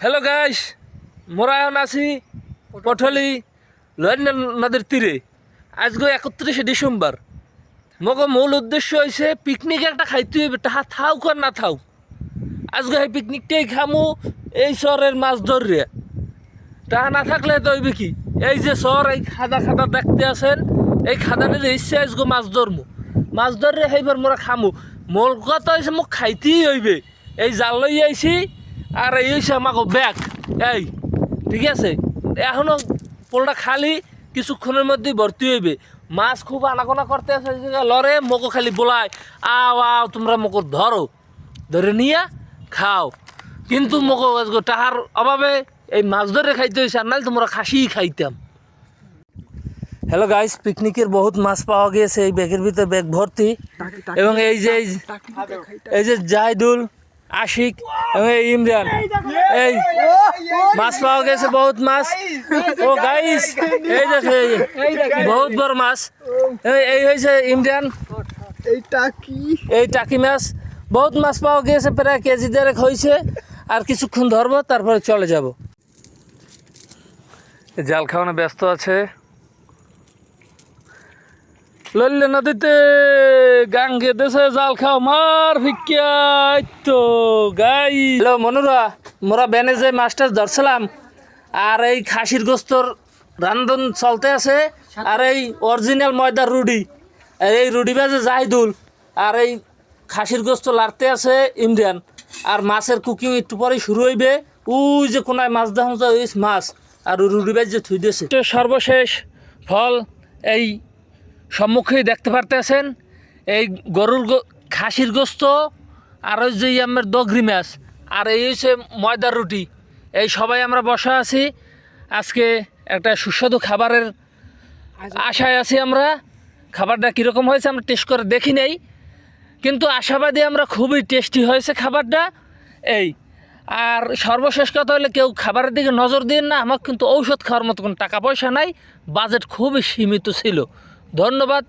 Hello guys, মোরা এখন আছি পটলি লন্ডন নদীর তীরে। আজকে 31শে ডিসেম্বর। মগো মূল উদ্দেশ্য হয়েছে পিকনিক একটা খাইতে হইবে, তাহা থাউক আর না থাউক। আজকে এই পিকনিকটাই খামু এই শহরের মাছ ধরিয়া। তাহা না থাকলে তো হইবে কি, এই যে শহর এই খাদা খাদা দেখতে আছেন, এই খাদানের ইচ্ছে আজকে মাছ ধরমু। মাছ ধরে সেইবার মোরা খামু। মূল কথা হয়েছে মোক খাইতেই হইবে। এই জাল লই আইছি আর এই হয়েছে আমাকে ব্যাগ। এই ঠিক আছে, এখনো পোলটা খালি, কিছুক্ষণের মধ্যেই ভর্তি হইবে। মাছ খুব আনাগোনা করতে আছে, লড়ে মোকো খালি বলায় আও আও তোমরা মোকো ধরো, ধরে নিয়ে খাও। কিন্তু মোকো টাকার অভাবে এই মাছ ধরে খাইতে হয়েছে, আর নাহলে তোমরা খাসিই খাইতাম। হ্যালো গাইস, পিকনিকের বহুত মাছ পাওয়া গিয়েছে এই ব্যাগের ভিতরে, ব্যাগ ভর্তি। এবং এই যে জাহিদুল, আশিক এবং এই ইমরান, এই মাছ পাওয়া গেছে বহুত মাছ। ও গাইস, এই দেখে বহুত বড় মাছ। এই হয়েছে ইমরান, এই টাকি মাছ। বহুত মাছ পাওয়া গিয়েছে, প্রায় কেজি দেড়েক হয়েছে। আর কিছুক্ষণ ধরবো, তারপরে চলে যাব। জাল খাওয়ানো ব্যস্ত আছে। লইলে নদীতে গাঙ্গে দেশে জাল খাও মার ভিক্ষাই তো গাই। হ্যালো মনুরা, মোরা বেনে যে মাছটা ধরছিলাম, আর এই খাসির গোস্তর রান্ধন চলতে আছে। আর এই অরিজিনাল ময়দার রুডি, এই রুডি বাজে জাহিদুল, আর এই খাসির গোস্ত লাড়তে আছে ইমরান। আর মাছের কুকিং একটু পরেই শুরু হইবে। ওই যে কোনায় মাছ দেখা যায়, ওই মাছ আর রুডি বাজ যে থুই দিয়েছে। সর্বশেষ ফল এই সম্মুখেই দেখতে পারতেছেন, এই গরুর খাসির গোস্ত, আর ওই যে আমার দগরি মাছ, আর এই হচ্ছে ময়দার রুটি। এই সবাই আমরা বসা আছি। আজকে একটা সুস্বাদু খাবারের আশায় আছি আমরা। খাবারটা কীরকম হয়েছে আমরা টেস্ট করে দেখি নেই, কিন্তু আশাবাদী আমরা, খুবই টেস্টি হয়েছে খাবারটা। এই আর সর্বশেষ কথা হলে, কেউ খাবারের দিকে নজর দিন না। আমার কিন্তু ঔষধ খাওয়ার মতো কোনো টাকা পয়সা নাই, বাজেট খুবই সীমিত ছিল। ধন্যবাদ।